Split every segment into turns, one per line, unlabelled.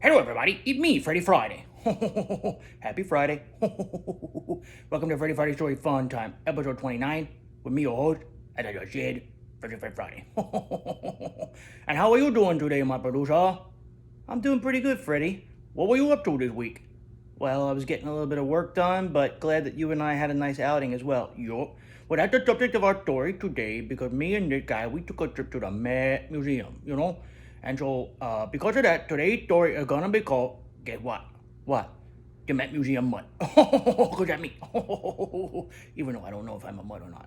Hello, everybody. It's me, Freddie Friday. Happy Friday. Welcome to Freddie Friday Story Fun Time, episode 29, with me, your host, as I just said, Freddie Friday. And how are you doing today, my producer? I'm doing pretty good, Freddie. What were you up to this week? Well, I was getting a little bit of work done, but glad that you and I had a nice outing as well. Yup. Well, that's the subject of our story today because me and this guy, we took a trip to the Met Museum. And so, because of that, today's story is gonna be called, guess what? What? The Met Museum Mutt. Because that's me. Even though I don't know if I'm a Mutt or not.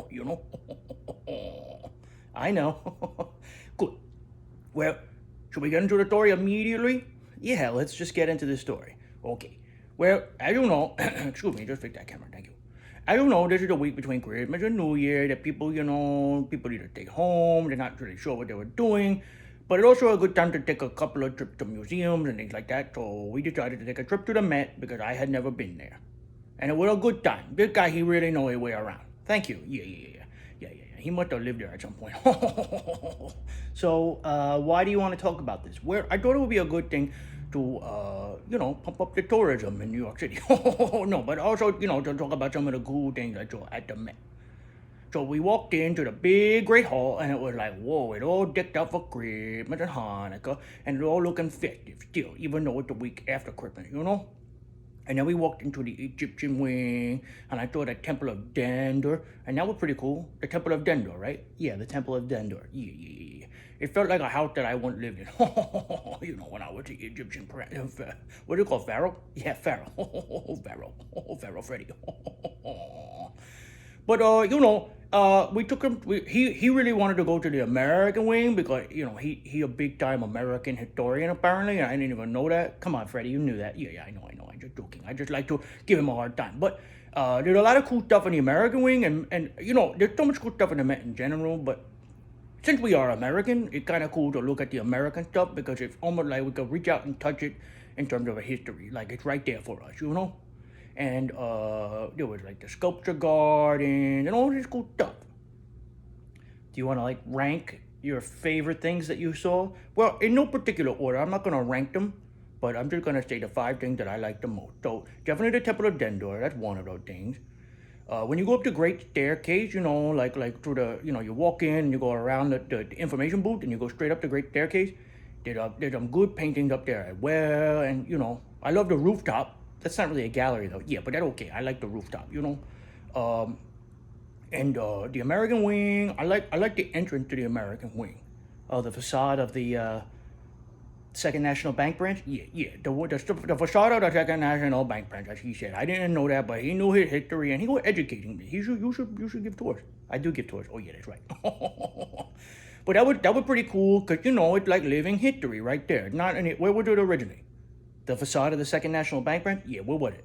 you know? I know. Good. Well, should we get into the story immediately? Yeah, let's just get into the story. Okay. Well, as you know, excuse me, just fix that camera, thank you. As you know, this is the week between Christmas and New Year that people either stay home, they're not really sure what they were doing, but it's also a good time to take a couple of trips to museums and things like that, so we decided to take a trip to the Met because I had never been there. And it was a good time. This guy, he really know his way around. Thank you. Yeah. He must have lived there at some point. So, why do you want to talk about this? Well, I thought it would be a good thing to, pump up the tourism in New York City. No, but also, to talk about some of the cool things I saw at the Met. So we walked into the big great hall and it was like, whoa, it all decked out for Christmas and Hanukkah and it all looking festive still, even though it's the week after Christmas. And then we walked into the Egyptian wing, and I saw the Temple of Dendur, and that was pretty cool. The Temple of Dendur, right? Yeah, the Temple of Dendur. Yeah. It felt like a house that I once lived in. When I was the Egyptian, what do you call Pharaoh? Yeah, Pharaoh. Pharaoh Freddie. But we took him. He really wanted to go to the American wing because he a big time American historian apparently, and I didn't even know that. Come on, Freddie, you knew that. Yeah, I know. I'm just joking. I just like to give him a hard time. But there's a lot of cool stuff in the American wing, and there's so much cool stuff in the Met in general. But since we are American, it's kind of cool to look at the American stuff because it's almost like we could reach out and touch it in terms of a history. Like it's right there for us. And there was like the sculpture garden and all this cool stuff. Do you want to like rank your favorite things that you saw? Well, in no particular order. I'm not going to rank them, but I'm just going to say the 5 things that I like the most. So definitely the Temple of Dendur. That's one of those things. When you go up the Great Staircase, like through the, you walk in and you go around the information booth and you go straight up the Great Staircase. There's some good paintings up there as well. And, I love the rooftop. That's not really a gallery though. Yeah, but that's okay. I like the rooftop, And the American wing, I like the entrance to the American wing. The facade of the Second National Bank branch. Yeah. The facade of the Second National Bank branch, as he said. I didn't know that, but he knew his history and he was educating me. You should give tours. I do give tours. Oh yeah, that's right. But that was pretty cool because it's like living history right there. Where was it originally? The facade of the Second National Bank branch? Yeah, where was it?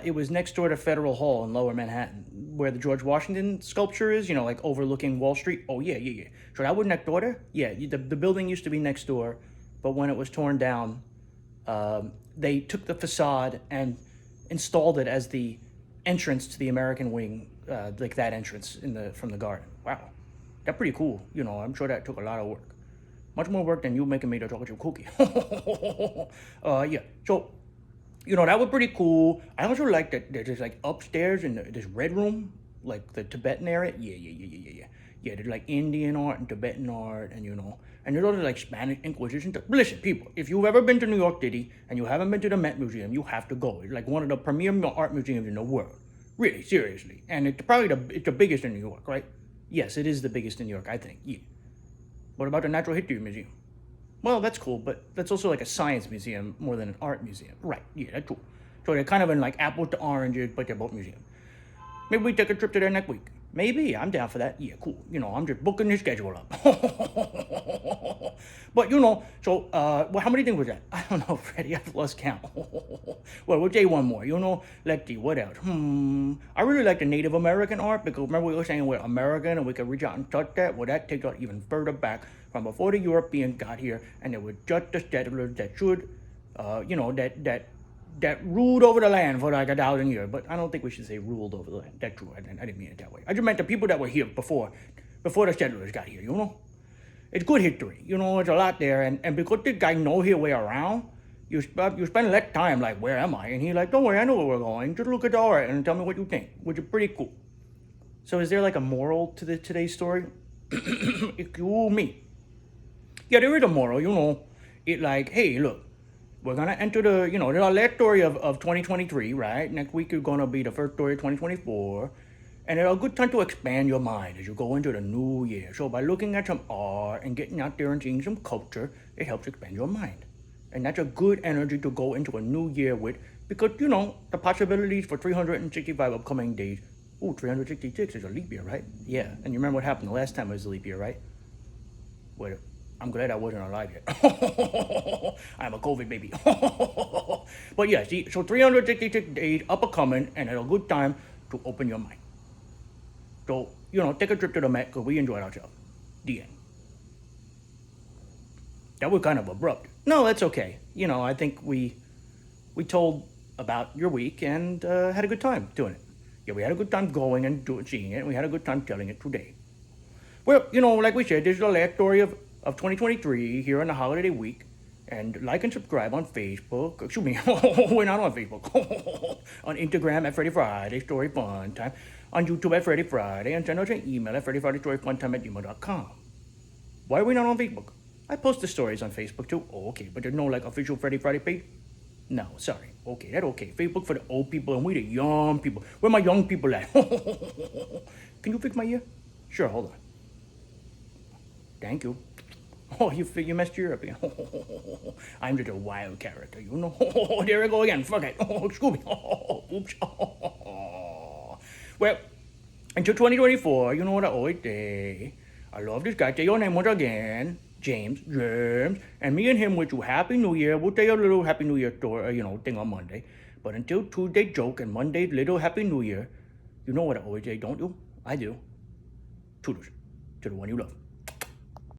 It was next door to Federal Hall in Lower Manhattan, where the George Washington sculpture is, like overlooking Wall Street. Oh, yeah. So that was next door there? Yeah, the building used to be next door, but when it was torn down, they took the facade and installed it as the entrance to the American wing, like that entrance from the garden. Wow, that's pretty cool. I'm sure that took a lot of work. Much more work than you making me the chocolate chip cookie. Yeah. So, that was pretty cool. I also like that there's like upstairs in this red room, like the Tibetan area. Yeah. Yeah, there's like Indian art and Tibetan art, and and there's also like Spanish Inquisition. Listen, people, if you've ever been to New York City and you haven't been to the Met Museum, you have to go. It's like one of the premier art museums in the world. Really, seriously. And it's probably it's the biggest in New York, right? Yes, it is the biggest in New York, I think. Yeah. What about the Natural History Museum? Well, that's cool, but that's also like a science museum more than an art museum. Right, yeah, that's cool. So they're kind of in like apples to oranges, but they're both museums. Maybe we take a trip to there next week. Maybe, I'm down for that. Yeah, cool. I'm just booking the schedule up. But, how many things was that? I don't know, Freddie, I've lost count. Well, we'll say one more. Let's see, what else? I really like the Native American art because remember we were saying we're American and we can reach out and touch that? Well, that takes us even further back from before the Europeans got here and there were just the settlers that should, that ruled over the land for like 1,000 years. But I don't think we should say ruled over the land. That's true. I didn't mean it that way. I just meant the people that were here before the settlers got here, it's good history. It's a lot there. And because this guy knows his way around, you spend less time like, where am I? And he's like, don't worry, I know where we're going. Just look at the art and tell me what you think, which is pretty cool. So is there like a moral to today's story? Excuse me. Yeah, there is a moral, It like, hey, look, we're going to enter the last story of 2023, right? Next week is going to be the first story of 2024. And it's a good time to expand your mind as you go into the new year. So by looking at some art and getting out there and seeing some culture, it helps expand your mind. And that's a good energy to go into a new year with because, the possibilities for 365 upcoming days. Ooh, 366 is a leap year, right? Yeah, and you remember what happened the last time it was a leap year, right? Well, I'm glad I wasn't alive yet. I'm a COVID baby. But yeah, see, so 366 days up a coming, and it's a good time to open your mind. So, take a trip to the Met because we enjoyed ourselves. The end. That was kind of abrupt. No, that's okay. I think we told about your week and had a good time doing it. Yeah, we had a good time going and seeing it, and we had a good time telling it today. Well, like we said, this is the last story of 2023 here on the holiday week. And like and subscribe on Facebook. Excuse me, we're not on Facebook. On Instagram at Freddie Friday, Story Funtime. On YouTube at Freddie Friday. And send us an email at FreddieFridayStoryFuntime@gmail.com. Why are we not on Facebook? I post the stories on Facebook too. Oh, okay, but there's no official Freddie Friday page? No, sorry. Okay, that's okay. Facebook for the old people and we the young people. Where my young people at? Can you fix my ear? Sure, hold on. Thank you. Oh, you messed your up again. I'm just a wild character, There I go again. Fuck it. Excuse me. Oops. Well, until 2024, you know what I always say. I love this guy. Say your name once again. James, and me and him wish you Happy New Year. We'll tell you a little Happy New Year story, thing on Monday. But until Tuesday joke and Monday's little Happy New Year, you know what I always say, don't you? I do. Toodles to the one you love.